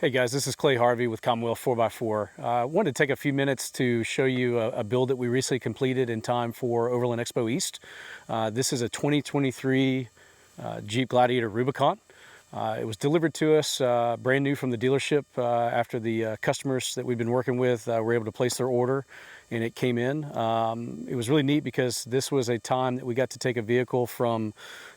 Hey guys, this is Clay Harvey with Commonwealth 4x4. I wanted to take a few minutes to show you a build that we recently completed in time for Overland Expo East. This is a 2023 Jeep Gladiator Rubicon. It was delivered to us brand new from the dealership after the customers that we've been working with were able to place their order, and it came in. It was really neat because this was a time that we got to take a vehicle from,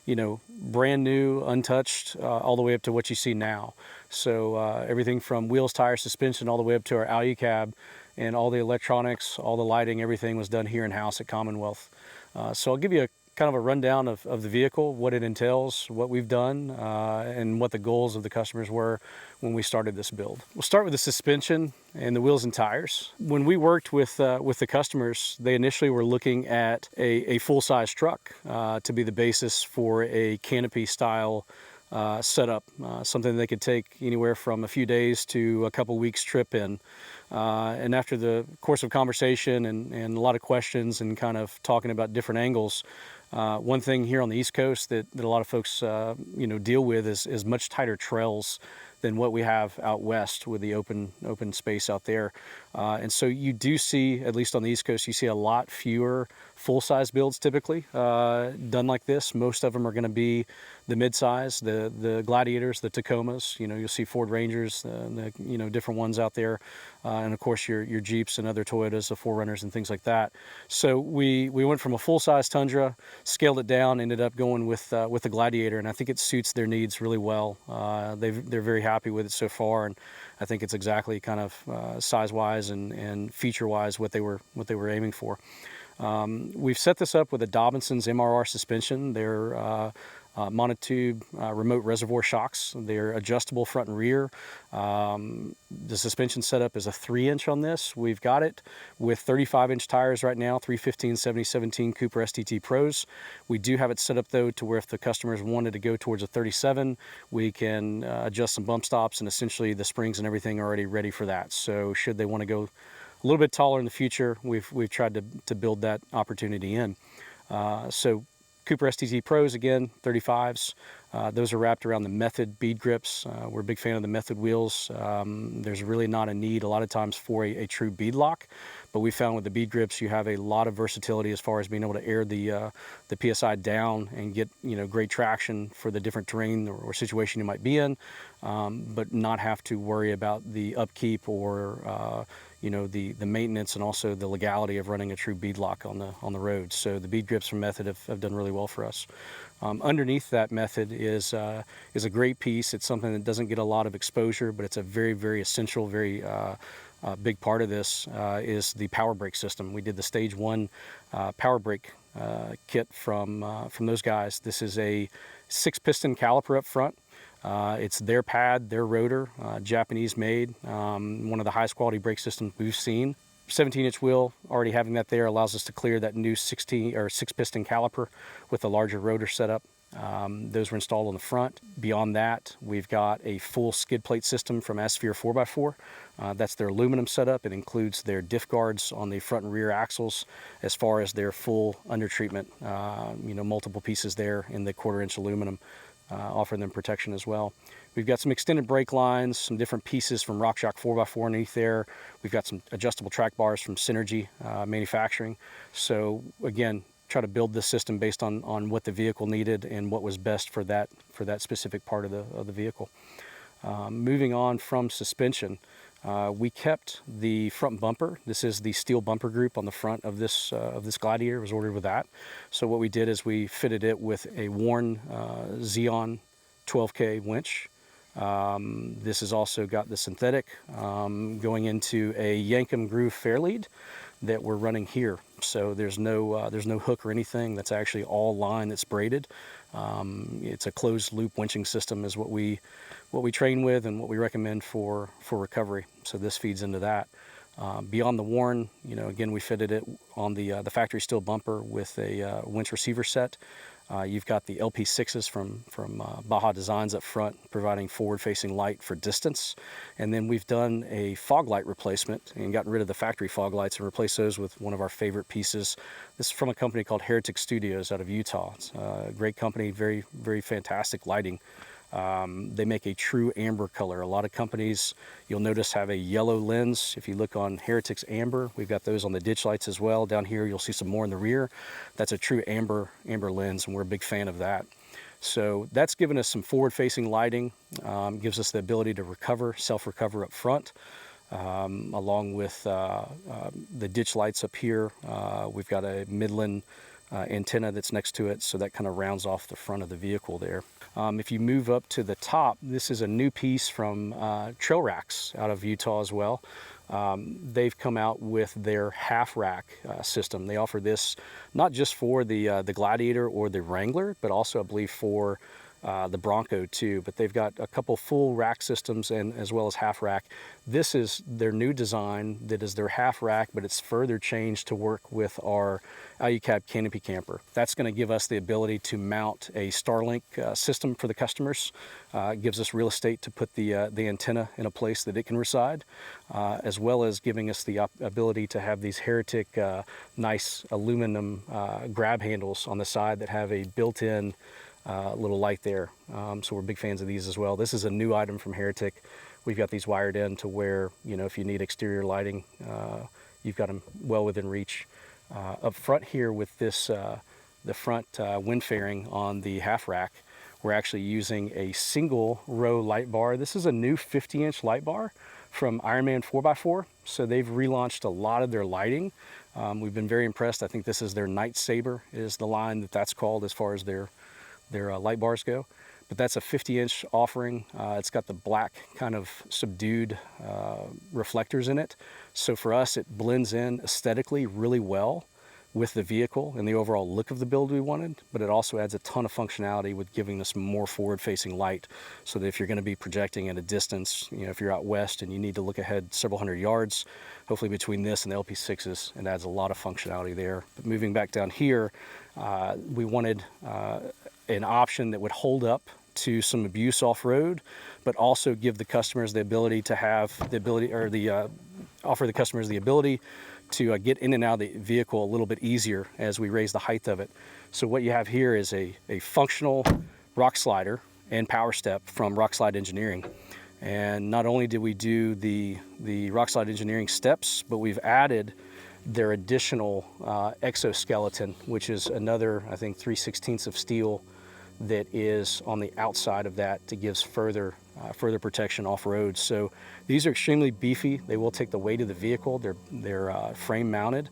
brand new, untouched, all the way up to what you see now. So everything from wheels, tires, suspension, all the way up to our Alu-Cab, and all the electronics, all the lighting, everything was done here in-house at Commonwealth. So I'll give you a kind of a rundown of the vehicle, what it entails, what we've done, and what the goals of the customers were when we started this build. We'll start with the suspension and the wheels and tires. When we worked with the customers, they initially were looking at a full-size truck to be the basis for a canopy style setup, something they could take anywhere from a few days to a couple weeks trip in. And after the course of conversation and a lot of questions and kind of talking about different angles, one thing here on the East Coast that a lot of folks deal with is much tighter trails than what we have out west with the open space out there. And so you do see, at least on the East Coast, you see a lot fewer full-size builds typically done like this. Most of them are going to be the mid-size, the Gladiators, the Tacomas. You'll see Ford Rangers, the different ones out there, and of course your Jeeps and other Toyotas, the 4Runners and things like that. So we went from a full-size Tundra, scaled it down, ended up going with the Gladiator, and I think it suits their needs really well. They're very happy with it so far, and I think it's exactly kind of size-wise and feature-wise what they were aiming for. We've set this up with a Dobinson's MRR suspension. They're monotube remote reservoir shocks. They're adjustable front and rear. The suspension setup is a 3-inch on this. We've got it with 35-inch tires right now, 315 7017 Cooper STT Pros. We do have it set up though to where if the customers wanted to go towards a 37, we can adjust some bump stops, and essentially the springs and everything are already ready for that. So should they want to go a little bit taller in the future, we've tried to build that opportunity in. So Cooper STT Pros, again, 35s. Those are wrapped around the Method bead grips. We're a big fan of the Method wheels. There's really not a need a lot of times for a true bead lock, but we found with the bead grips you have a lot of versatility as far as being able to air the PSI down and get great traction for the different terrain or situation you might be in, but not have to worry about the upkeep or the maintenance and also the legality of running a true bead lock on the road. So the bead grips from Method have done really well for us. Underneath that Method is a great piece. It's something that doesn't get a lot of exposure, but it's a very, very essential, very big part of this is the power brake system. We did the Stage 1 power brake kit from those guys. This is a 6-piston caliper up front. It's their pad, their rotor, Japanese made, one of the highest quality brake systems we've seen. 17-inch wheel, already having that there allows us to clear that new 6-piston caliper with a larger rotor setup. Those were installed on the front. Beyond that, we've got a full skid plate system from Asphere 4x4. That's their aluminum setup. It includes their diff guards on the front and rear axles, as far as their full undertreatment, multiple pieces there in the 1/4-inch aluminum, offering them protection as well. We've got some extended brake lines, some different pieces from RockShox 4x4 underneath there. We've got some adjustable track bars from Synergy Manufacturing. So again, try to build this system based on what the vehicle needed and what was best for that specific part of the vehicle. Moving on from suspension, we kept the front bumper. This is the steel bumper group on the front of this Gladiator. It was ordered with that. So what we did is we fitted it with a Warn Xeon 12K winch. This has also got the synthetic going into a Yankum Groove Fairlead that we're running here. So there's no hook or anything. That's actually all line that's braided. It's a closed loop winching system is what we train with and what we recommend for recovery. So this feeds into that. Beyond the Warn, again, we fitted it on the factory steel bumper with a winch receiver set. You've got the LP6s from Baja Designs up front, providing forward-facing light for distance. And then we've done a fog light replacement and gotten rid of the factory fog lights and replaced those with one of our favorite pieces. This is from a company called Heretic Studios out of Utah. It's a great company, very, very fantastic lighting. They make a true amber color. A lot of companies, you'll notice, have a yellow lens. If you look on Heretic's amber, we've got those on the ditch lights as well. Down here, you'll see some more in the rear. That's a true amber lens, and we're a big fan of that. So that's given us some forward-facing lighting, gives us the ability to recover, self-recover up front, along with the ditch lights up here. We've got a Midland antenna that's next to it, so that kind of rounds off the front of the vehicle there. If you move up to the top, this is a new piece from Trail Racks out of Utah as well. They've come out with their half rack system. They offer this not just for the Gladiator or the Wrangler, but also I believe for the Bronco too. But they've got a couple full rack systems and as well as half rack. This is their new design that is their half rack, but it's further changed to work with our Alu-Cab Canopy Camper. That's going to give us the ability to mount a Starlink system for the customers. It gives us real estate to put the antenna in a place that it can reside, as well as giving us the ability to have these Heretic nice aluminum grab handles on the side that have a built-in little light there. So we're big fans of these as well. This is a new item from Heretic. We've got these wired in to where, you know, if you need exterior lighting, you've got them well within reach. Up front here with this, the front wind fairing on the half rack, we're actually using a single row light bar. This is a new 50-inch light bar from Ironman 4x4. So they've relaunched a lot of their lighting. We've been very impressed. I think this is their Night Saber is the line that's called as far as their light bars go. But that's a 50-inch offering. It's got the black kind of subdued reflectors in it. So for us, it blends in aesthetically really well with the vehicle and the overall look of the build we wanted, but it also adds a ton of functionality with giving us more forward-facing light, so that if you're going to be projecting at a distance, you know, if you're out west and you need to look ahead several hundred yards, hopefully between this and the LP6s, it adds a lot of functionality there. But moving back down here, we wanted an option that would hold up to some abuse off-road, but also give the customers the ability to have the ability, or the offer the customers the ability to get in and out of the vehicle a little bit easier as we raise the height of it. So what you have here is a functional rock slider and power step from Rock Slide Engineering. And not only did we do the Rock Slide Engineering steps, but we've added their additional exoskeleton, which is another, I think, 3/16 of steel that is on the outside of that to give further protection off-road. So these are extremely beefy. They will take the weight of the vehicle. They're frame mounted,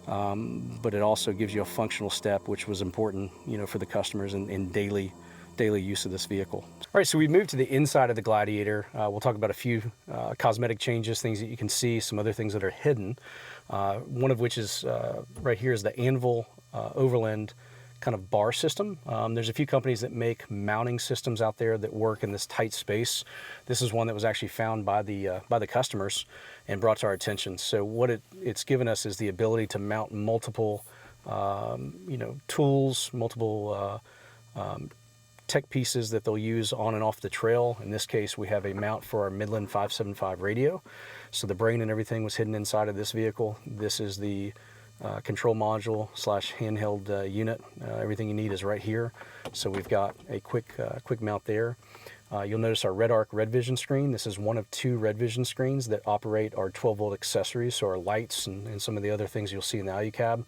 but it also gives you a functional step, which was important, you know, for the customers in daily use of this vehicle. All right, so we moved to the inside of the Gladiator. We'll talk about a few cosmetic changes, things that you can see, some other things that are hidden. One of which is right here is the Anvil Overland kind of bar system. There's a few companies that make mounting systems out there that work in this tight space. This is one that was actually found by the customers and brought to our attention. So what it's given us is the ability to mount multiple you know, tools, multiple tech pieces that they'll use on and off the trail. In this case, we have a mount for our Midland 575 radio. So the brain and everything was hidden inside of this vehicle. This is the control module / handheld unit. Everything you need is right here. So we've got a quick mount there. You'll notice our Red Arc Red Vision screen. This is one of 2 Red Vision screens that operate our 12-volt accessories, so our lights and some of the other things you'll see in the Alu-Cab.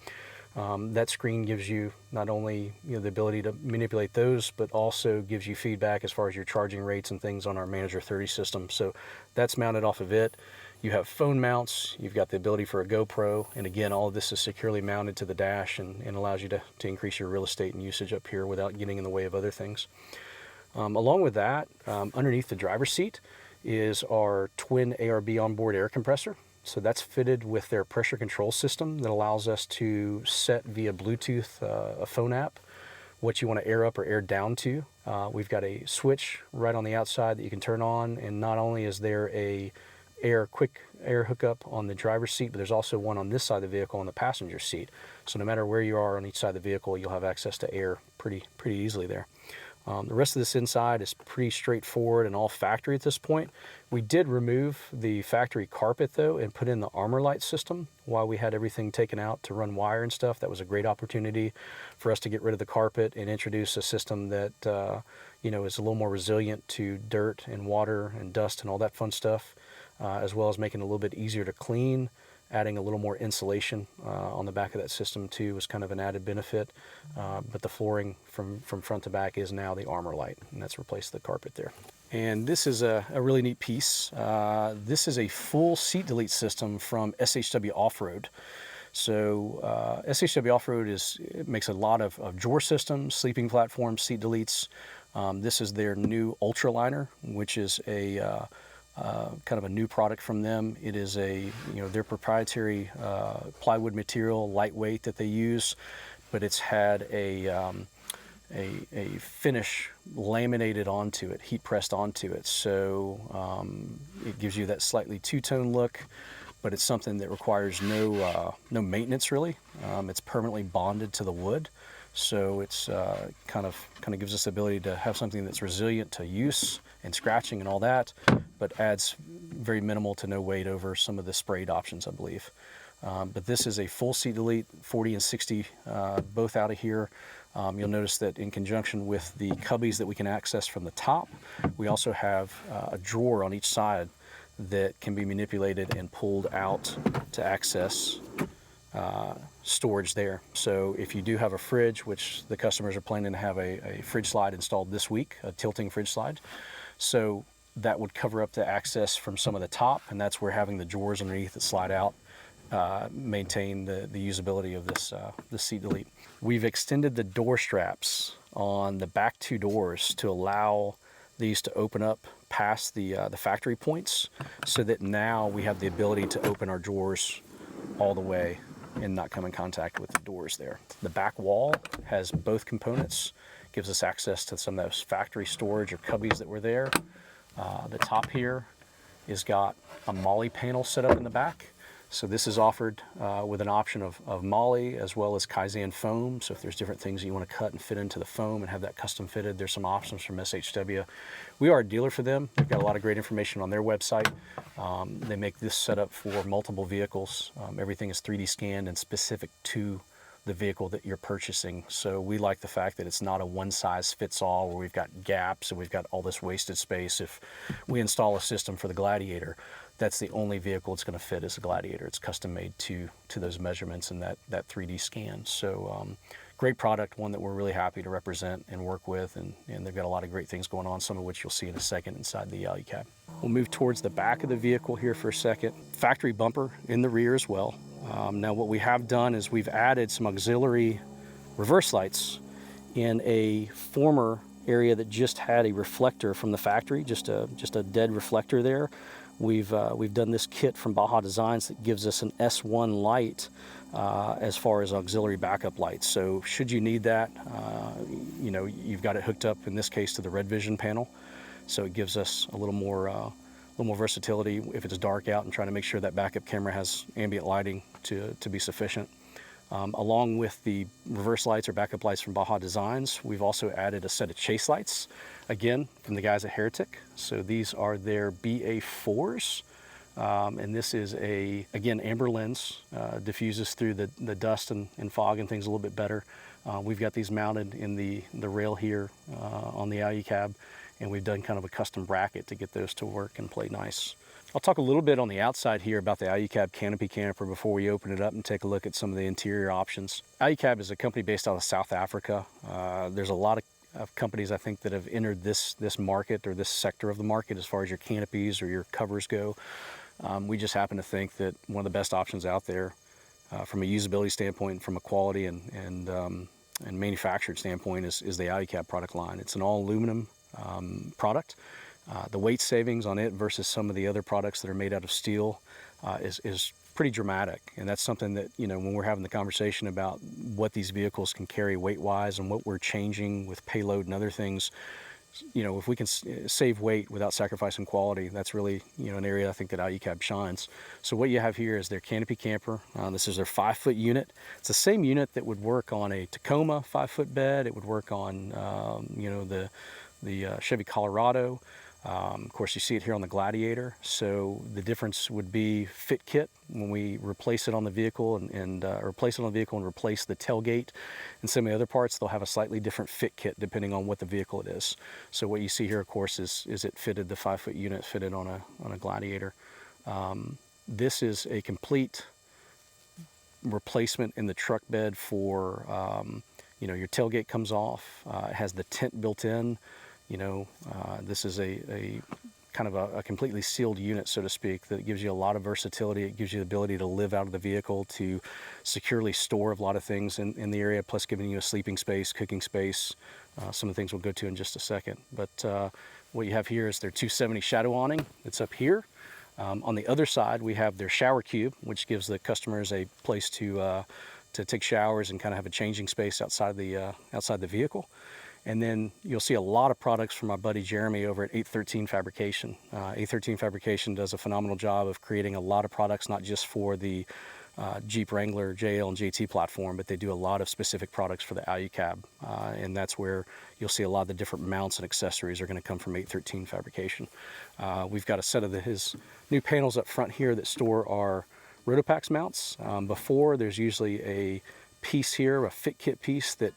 That screen gives you not only, you know, the ability to manipulate those, but also gives you feedback as far as your charging rates and things on our Manager 30 system. So that's mounted off of it. You have phone mounts, you've got the ability for a GoPro, and again, all of this is securely mounted to the dash and allows you to increase your real estate and usage up here without getting in the way of other things. Along with that, underneath the driver's seat is our twin ARB onboard air compressor. So that's fitted with their pressure control system that allows us to set via Bluetooth a phone app what you want to air up or air down to. We've got a switch right on the outside that you can turn on, and not only is there a quick air hookup on the driver's seat, but there's also one on this side of the vehicle on the passenger seat. So no matter where you are on each side of the vehicle, you'll have access to air pretty easily there. The rest of this inside is pretty straightforward and all factory at this point. We did remove the factory carpet though and put in the armor light system while we had everything taken out to run wire and stuff. That was a great opportunity for us to get rid of the carpet and introduce a system that you know, is a little more resilient to dirt and water and dust and all that fun stuff, as well as making it a little bit easier to clean. Adding a little more insulation on the back of that system too was kind of an added benefit. But the flooring from front to back is now the armor light, and that's replaced the carpet there. And this is a really neat piece. This is a full seat delete system from SHW Off-road. So SHW Off-road makes a lot of drawer systems, sleeping platforms, seat deletes. This is their new Ultraliner, which is a kind of a new product from them. It is their proprietary plywood material, lightweight that they use, but it's had a finish laminated onto it, heat pressed onto it. So it gives you that slightly two-tone look, but it's something that requires no maintenance really. It's permanently bonded to the wood. So it's kind of gives us the ability to have something that's resilient to use and scratching and all that, but adds very minimal to no weight over some of the sprayed options, I believe. But this is a full seat delete, 40 and 60, both out of here. You'll notice that in conjunction with the cubbies that we can access from the top, we also have a drawer on each side that can be manipulated and pulled out to access storage there. So if you do have a fridge, which the customers are planning to have a fridge slide installed this week, a tilting fridge slide, so that would cover up the access from some of the top, and that's where having the drawers underneath that slide out maintain the usability of this seat delete. We've extended the door straps on the back two doors to allow these to open up past the factory points, so that now we have the ability to open our drawers all the way and not come in contact with the doors there. The back wall has both components, gives us access to some of those factory storage or cubbies that were there. The top here has got a MOLLE panel set up in the back. So this is offered with an option of MOLLE as well as Kaizen foam. So if there's different things that you want to cut and fit into the foam and have that custom fitted, there's some options from SHW. We are a dealer for them. They've got a lot of great information on their website. They make this setup for multiple vehicles. Everything is 3D scanned and specific to the vehicle that you're purchasing. So we like the fact that it's not a one size fits all where we've got gaps and we've got all this wasted space. If we install a system for the Gladiator, that's the only vehicle it's going to fit is the Gladiator. It's custom made to those measurements and that 3D scan. So great product, one that we're really happy to represent and work with, and they've got a lot of great things going on, some of which you'll see in a second inside the Alu-Cab. We'll move towards the back of the vehicle here for a second. Factory bumper in the rear as well. Now what we have done is we've added some auxiliary reverse lights in a former area that just had a reflector from the factory, just a dead reflector there. We've done this kit from Baja Designs that gives us an S1 light as far as auxiliary backup lights. So should you need that, you've got it hooked up in this case to the Red Vision panel. So it gives us a little more versatility if it's dark out and trying to make sure that backup camera has ambient lighting to be sufficient. Along with the reverse lights or backup lights from Baja Designs, we've also added a set of chase lights, again, from the guys at Heretic. So these are their BA4s, and this is again, amber lens, diffuses through the dust and fog and things a little bit better. We've got these mounted in the rail here on the Alu-Cab, and we've done kind of a custom bracket to get those to work and play nice. I'll talk a little bit on the outside here about the Alu-Cab Canopy Camper before we open it up and take a look at some of the interior options. Alu-Cab is a company based out of South Africa. There's a lot of companies, I think, that have entered this market or this sector of the market as far as your canopies or your covers go. We just happen to think that one of the best options out there from a usability standpoint, from a quality and manufactured standpoint is the Alu-Cab product line. It's an all aluminum product. The weight savings on it versus some of the other products that are made out of steel is pretty dramatic, and that's something that, when we're having the conversation about what these vehicles can carry weight-wise and what we're changing with payload and other things, if we can save weight without sacrificing quality, that's really, an area I think that Alu-Cab shines. So what you have here is their Canopy Camper. This is their 5-foot unit. It's the same unit that would work on a Tacoma 5-foot bed. It would work on, the Chevy Colorado. Of course, you see it here on the Gladiator. So the difference would be fit kit when we replace it on the vehicle and replace it on the vehicle and replace the tailgate and some of the other parts. They'll have a slightly different fit kit depending on what the vehicle it is. So what you see here, of course, is it fitted, the 5-foot unit fitted on a Gladiator. This is a complete replacement in the truck bed for your tailgate comes off. It has the tent built in. This is a kind of a completely sealed unit, so to speak, that gives you a lot of versatility. It gives you the ability to live out of the vehicle, to securely store a lot of things in the area, plus giving you a sleeping space, cooking space. Some of the things we'll go to in just a second. But what you have here is their 270 shadow awning. It's up here. On the other side, we have their shower cube, which gives the customers a place to take showers and kind of have a changing space outside the vehicle. And then you'll see a lot of products from my buddy Jeremy over at 813 Fabrication. 813 Fabrication does a phenomenal job of creating a lot of products, not just for the Jeep Wrangler, JL, and JT platform, but they do a lot of specific products for the Alu-Cab. And that's where you'll see a lot of the different mounts and accessories are going to come from 813 Fabrication. We've got a set of his new panels up front here that store our Rotopax mounts. Before, there's usually a piece here, a fit kit piece that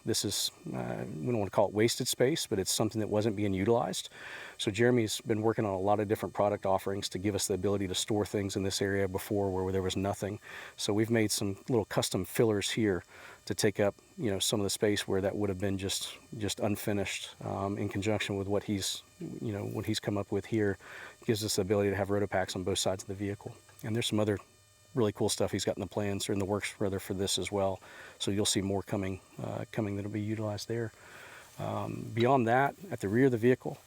this is, we don't want to call it wasted space, but it's something that wasn't being utilized. So Jeremy's been working on a lot of different product offerings to give us the ability to store things in this area before where there was nothing. So we've made some little custom fillers here to take up, some of the space where that would have been just unfinished. In conjunction with what he's come up with here, gives us the ability to have Rotopax on both sides of the vehicle. And there's some other really cool stuff he's got in the plans, or in the works rather, for this as well. So you'll see more coming that'll be utilized there. Beyond that, at the rear of the vehicle,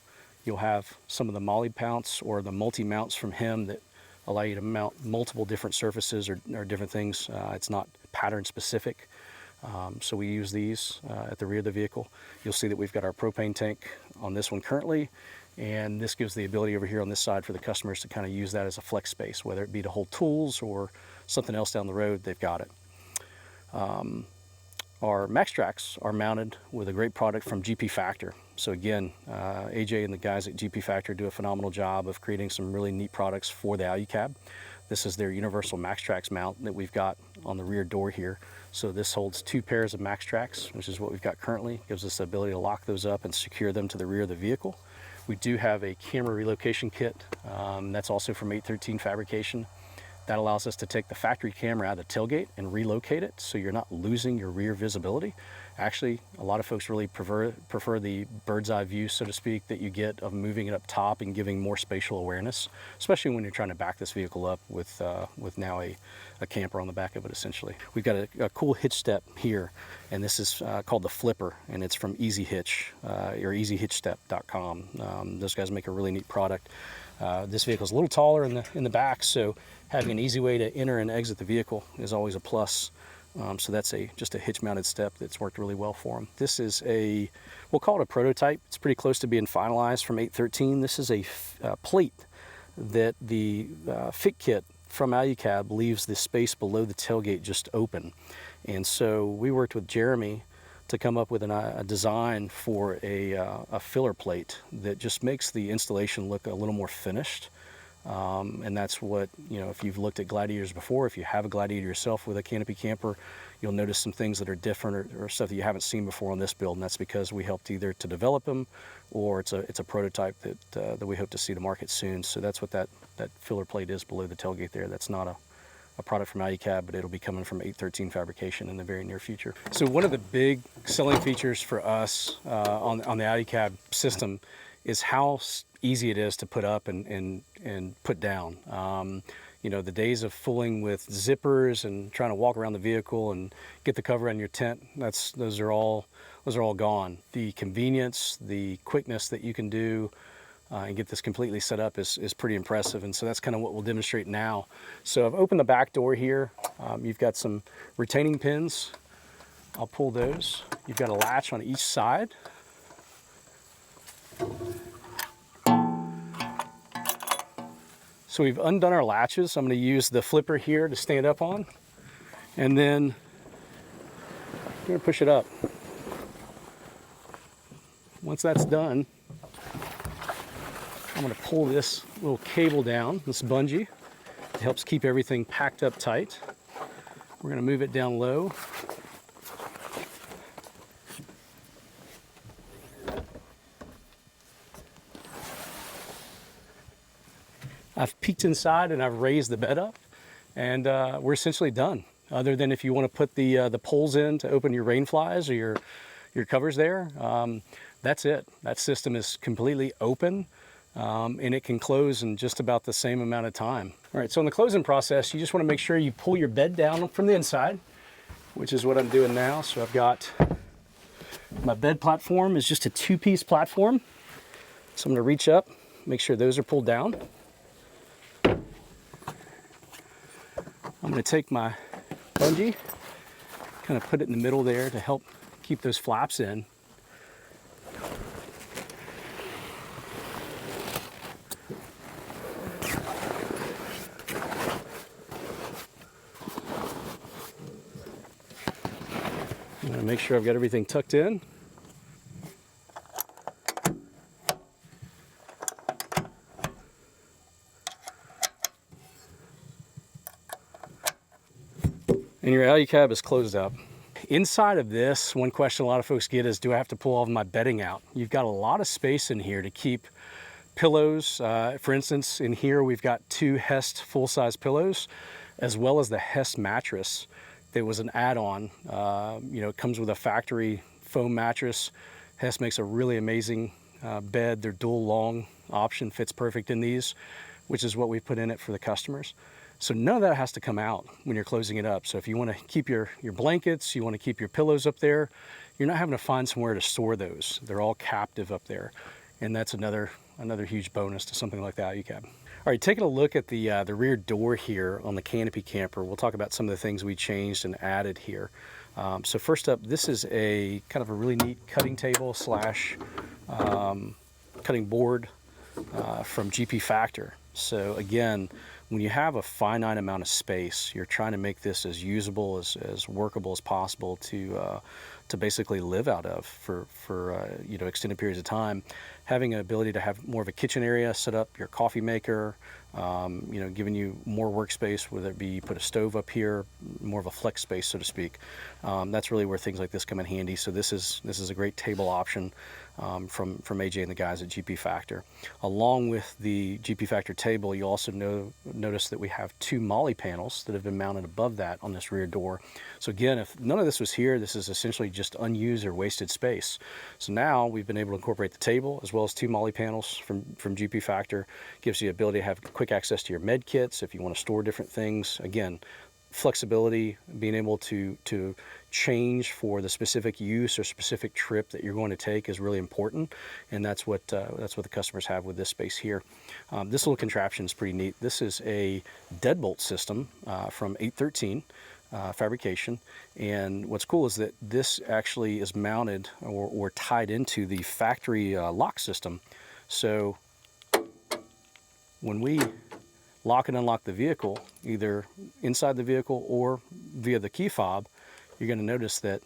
you'll have some of the molly mounts or the multi-mounts from him that allow you to mount multiple different surfaces or different things. It's not pattern specific. So we use these at the rear of the vehicle. You'll see that we've got our propane tank on this one currently, and this gives the ability over here on this side for the customers to kind of use that as a flex space, whether it be to hold tools or something else down the road, they've got it. Our max tracks are mounted with a great product from GP Factor. So again, AJ and the guys at GP Factor do a phenomenal job of creating some really neat products for the Alu-Cab. This is their universal max tracks mount that we've got on the rear door here. So this holds 2 pairs of max tracks, which is what we've got currently. Gives us the ability to lock those up and secure them to the rear of the vehicle. We do have a camera relocation kit. That's also from 813 Fabrication. That allows us to take the factory camera out of the tailgate and relocate it so you're not losing your rear visibility. Actually, a lot of folks really prefer the bird's eye view, so to speak, that you get of moving it up top and giving more spatial awareness, especially when you're trying to back this vehicle up with now a camper on the back of it, essentially. We've got a cool hitch step here, and this is called the Flipper, and it's from Easy Hitch, or easyhitchstep.com. Those guys make a really neat product. This vehicle is a little taller in the back, so having an easy way to enter and exit the vehicle is always a plus. So that's just a hitch-mounted step that's worked really well for them. This is we'll call it a prototype. It's pretty close to being finalized from 813. This is a plate that the fit kit from Alu-Cab leaves the space below the tailgate just open. And so we worked with Jeremy to come up with a design for a filler plate that just makes the installation look a little more finished. And that's what, if you've looked at Gladiators before, if you have a Gladiator yourself with a Canopy Camper, you'll notice some things that are different or stuff that you haven't seen before on this build, and that's because we helped either to develop them or it's a prototype that we hope to see to market soon. So that's what that filler plate is below the tailgate there. That's not a product from Alu-Cab, but it'll be coming from 813 Fabrication in the very near future. So one of the big selling features for us on the Alu-Cab system is how easy it is to put up and put down. The days of fooling with zippers and trying to walk around the vehicle and get the cover on your tent, those are all gone. The convenience, the quickness that you can do and get this completely set up is pretty impressive, and so that's kind of what we'll demonstrate now. So I've opened the back door here. You've got some retaining pins. I'll pull those. You've got a latch on each side. So we've undone our latches. I'm going to use the flipper here to stand up on, and then I'm going to push it up. Once that's done, I'm going to pull this little cable down, this bungee. It helps keep everything packed up tight. We're going to move it down low. I've peeked inside and I've raised the bed up, and we're essentially done. Other than if you want to put the poles in to open your rain flies or your covers there, that's it. That system is completely open, and it can close in just about the same amount of time. All right, so in the closing process, you just want to make sure you pull your bed down from the inside, which is what I'm doing now. So I've got my bed platform is just a 2-piece platform. So I'm going to reach up, make sure those are pulled down. I'm going to take my bungee, kind of put it in the middle there to help keep those flaps in. I'm going to make sure I've got everything tucked in. And your Alu-Cab is closed up. Inside of this, one question a lot of folks get is, do I have to pull all of my bedding out? You've got a lot of space in here to keep pillows. For instance, in here we've got 2 Hest full-size pillows, as well as the Hest mattress. That was an add-on. You know, it comes with a factory foam mattress. Hest makes a really amazing bed. Their dual long option fits perfect in these, which is what we put in it for the customers. So none of that has to come out when you're closing it up. So if you want to keep your blankets, you want to keep your pillows up there, you're not having to find somewhere to store those. They're all captive up there. And that's another huge bonus to something like the Alu-Cab. All right, taking a look at the rear door here on the Canopy Camper, we'll talk about some of the things we changed and added here. So first up, this is a kind of a really neat cutting table slash cutting board from GP Factor. So again, when you have a finite amount of space, you're trying to make this as usable, as workable as possible to basically live out of for you know, extended periods of time. Having an ability to have more of a kitchen area, set up your coffee maker, you know, giving you more workspace, whether it be you put a stove up here, more of a flex space, so to speak. That's really where things like this come in handy. So this is a great table option from AJ and the guys at GP Factor. Along with the GP Factor table, you also notice that we have 2 Molly panels that have been mounted above that on this rear door. So again, if none of this was here, this is essentially just unused or wasted space. So now we've been able to incorporate the table as well as 2 Molly panels from GP Factor. Gives you the ability to have quick access to your med kits if you want to store different things. Again, flexibility, being able to change for the specific use or specific trip that you're going to take is really important, and that's what the customers have with this space here. This little contraption is pretty neat. This is a deadbolt system from 813 fabrication, and what's cool is that this actually is mounted or tied into the factory lock system. So when we lock and unlock the vehicle, either inside the vehicle or via the key fob, you're going to notice that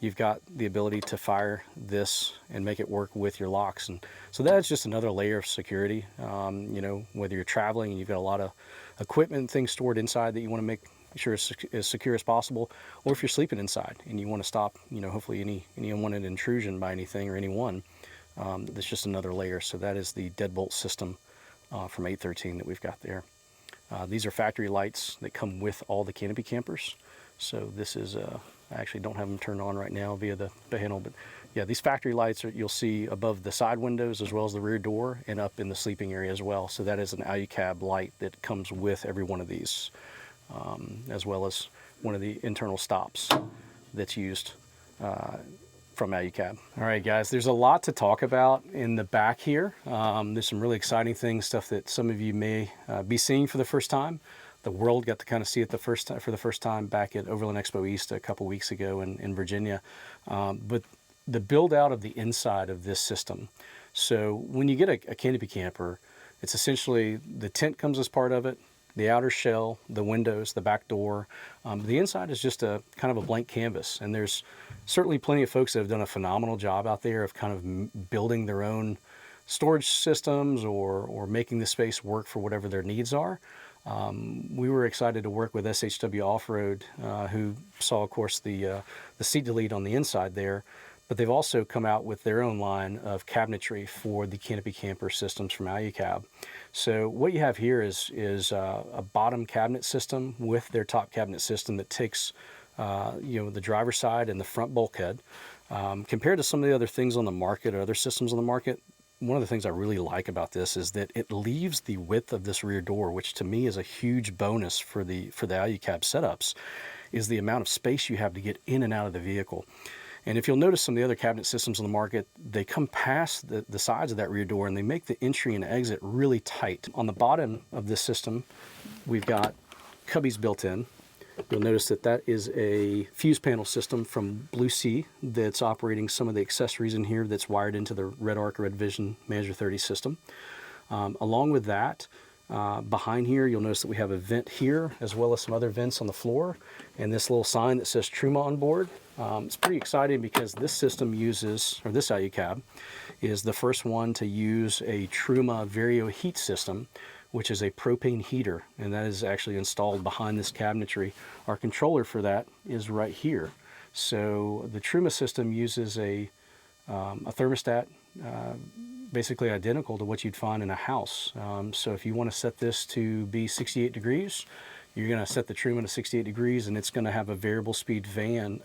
you've got the ability to fire this and make it work with your locks. And so that's just another layer of security. You know, whether you're traveling and you've got a lot of equipment and things stored inside that you want to make sure it's as secure as possible, or if you're sleeping inside and you want to stop, you know, hopefully any unwanted intrusion by anything or anyone, that's just another layer. So that is the deadbolt system from 813 that we've got there. These are factory lights that come with all the Canopy campers. So this is, I actually don't have them turned on right now via the panel, but yeah, these factory lights you'll see above the side windows as well as the rear door and up in the sleeping area as well. So that is an Alu-Cab light that comes with every one of these, as well as one of the internal stops that's used from Alu-Cab. All right, guys, there's a lot to talk about in the back here. There's some really exciting things, stuff that some of you may be seeing for the first time. The world got to kind of see it for the first time back at Overland Expo East a couple weeks ago in Virginia. But the build out of the inside of this system. So when you get a canopy camper, it's essentially the tent comes as part of it, the outer shell, the windows, the back door. The inside is just a kind of a blank canvas, and there's certainly plenty of folks that have done a phenomenal job out there of kind of building their own storage systems or making the space work for whatever their needs are. We were excited to work with SHW Off-road, who saw, of course, the seat delete on the inside there, but they've also come out with their own line of cabinetry for the canopy camper systems from Alu-Cab. So what you have here is a bottom cabinet system with their top cabinet system that takes the driver's side and the front bulkhead. Compared to some of the other things on the market or other systems on the market, one of the things I really like about this is that it leaves the width of this rear door, which to me is a huge bonus for the Alu-Cab setups, is the amount of space you have to get in and out of the vehicle. And if you'll notice some of the other cabinet systems on the market, they come past the sides of that rear door and they make the entry and exit really tight. On the bottom of this system, we've got cubbies built in. You'll notice that that is a fuse panel system from Blue Sea that's operating some of the accessories in here that's wired into the Red Arc Red Vision Manager 30 system. Along with that, behind here, you'll notice that we have a vent here as well as some other vents on the floor and this little sign that says Truma on board. It's pretty exciting because this system uses, or this Alu-Cab is the first one to use a Truma Vario heat system, which is a propane heater, and that is actually installed behind this cabinetry. Our controller for that is right here. So the Truma system uses a thermostat basically identical to what you'd find in a house. So if you want to set this to be 68 degrees, you're going to set the Truma to 68 degrees, and it's going to have a variable speed fan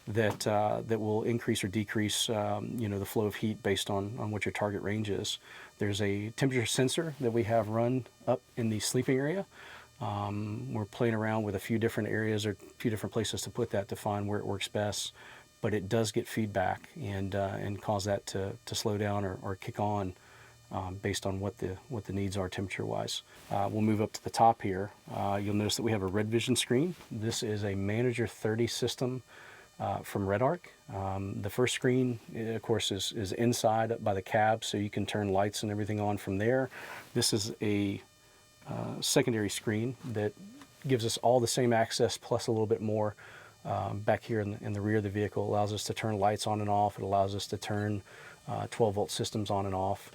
that will increase or decrease the flow of heat based on what your target range is. There's a temperature sensor that we have run up in the sleeping area. We're playing around with a few different areas or a few different places to put that to find where it works best, but it does get feedback and cause that to slow down or kick on based on what the needs are temperature-wise. We'll move up to the top here. You'll notice that we have a Red Vision screen. This is a Manager 30 system from Red Arc. The first screen, of course, is inside up by the cab, so you can turn lights and everything on from there. This is a secondary screen that gives us all the same access plus a little bit more back here in the rear of the vehicle. It allows us to turn lights on and off. It allows us to turn 12-volt systems on and off.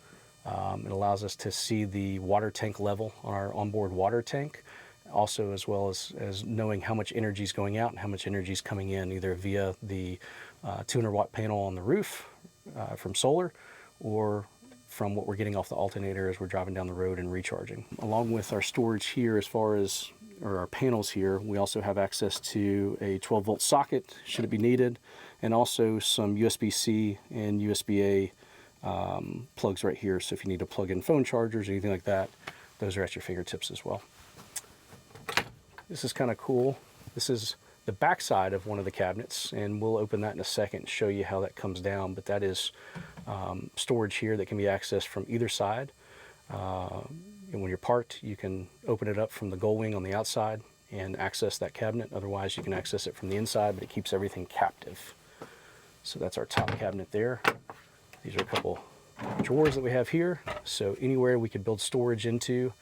It allows us to see the water tank level on our onboard water tank, also as well as knowing how much energy is going out and how much energy is coming in, either via the 200-watt panel on the roof from solar or from what we're getting off the alternator as we're driving down the road and recharging. Along with our storage here, as far as our panels here, we also have access to a 12-volt socket should it be needed, and also some USB-C and USB-A plugs right here. So if you need to plug in phone chargers or anything like that, those are at your fingertips as well. This is kind of cool. This is the back side of one of the cabinets, and we'll open that in a second and show you how that comes down. But that is storage here that can be accessed from either side. And when you're parked, you can open it up from the gull wing on the outside and access that cabinet. Otherwise, you can access it from the inside, but it keeps everything captive. So that's our top cabinet there. These are a couple drawers that we have here. So anywhere we could build storage into,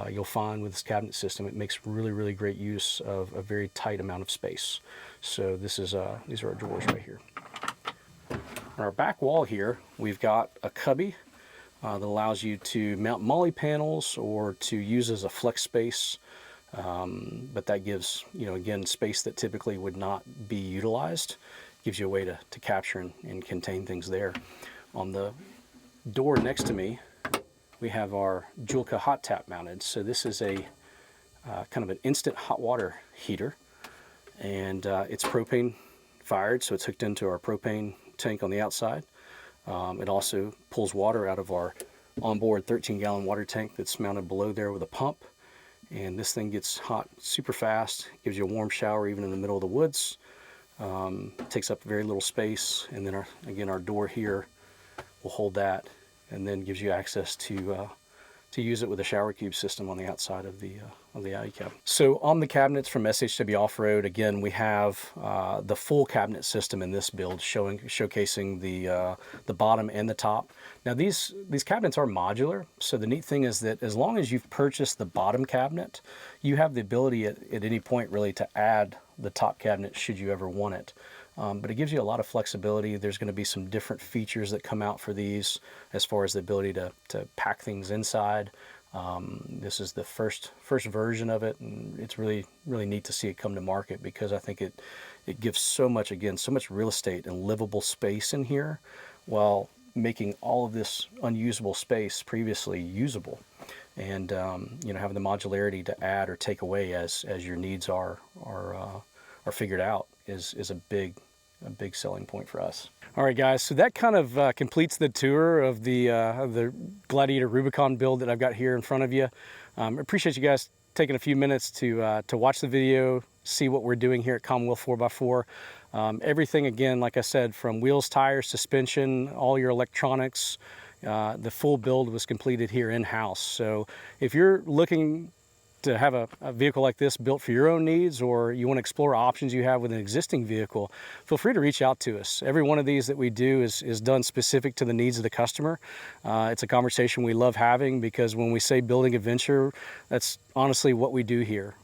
you'll find with this cabinet system, it makes really, really great use of a very tight amount of space. So this is these are our drawers right here. On our back wall here, we've got a cubby that allows you to mount MOLLE panels or to use as a flex space. But that gives, again, space that typically would not be utilized. Gives you a way to capture and contain things there. On the door next to me, we have our Julka hot tap mounted. So this is a kind of an instant hot water heater, and it's propane fired, so it's hooked into our propane tank on the outside. It also pulls water out of our onboard 13-gallon water tank that's mounted below there with a pump, and this thing gets hot super fast, gives you a warm shower even in the middle of the woods. Takes up very little space, and then again our door here will hold that, and then gives you access to to use it with a shower cube system on the outside of the Alu-Cab. So on the cabinets from SHW Off-road, again, we have the full cabinet system in this build, showcasing the bottom and the top. Now these cabinets are modular, so the neat thing is that as long as you've purchased the bottom cabinet, you have the ability at any point really to add the top cabinet should you ever want it. But it gives you a lot of flexibility. There's going to be some different features that come out for these as far as the ability to pack things inside. This is the first version of it, and it's really neat to see it come to market, because I think it gives so much, again, so much real estate and livable space in here, while making all of this unusable space previously usable. And you know, having the modularity to add or take away as your needs are figured out is a big selling point for us. All right, guys, so that kind of completes the tour of the Gladiator Rubicon build that I've got here in front of you. Appreciate you guys taking a few minutes to watch the video, see what we're doing here at Commonwealth 4x4. Everything, again, like I said, from wheels, tires, suspension, all your electronics, the full build was completed here in-house. So if you're looking to have a vehicle like this built for your own needs, or you want to explore options you have with an existing vehicle, feel free to reach out to us. Every one of these that we do is done specific to the needs of the customer. It's a conversation we love having, because when we say building adventure, that's honestly what we do here,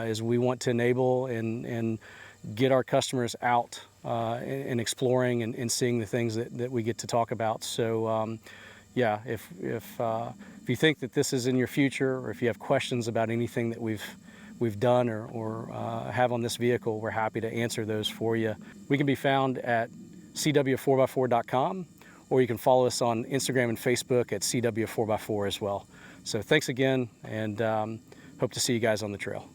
is we want to enable and get our customers out and exploring and seeing the things that we get to talk about. So yeah, if you think that this is in your future, or if you have questions about anything that we've done or have on this vehicle, we're happy to answer those for you. We can be found at cw4x4.com, or you can follow us on Instagram and Facebook at cw4x4 as well. So thanks again, and hope to see you guys on the trail.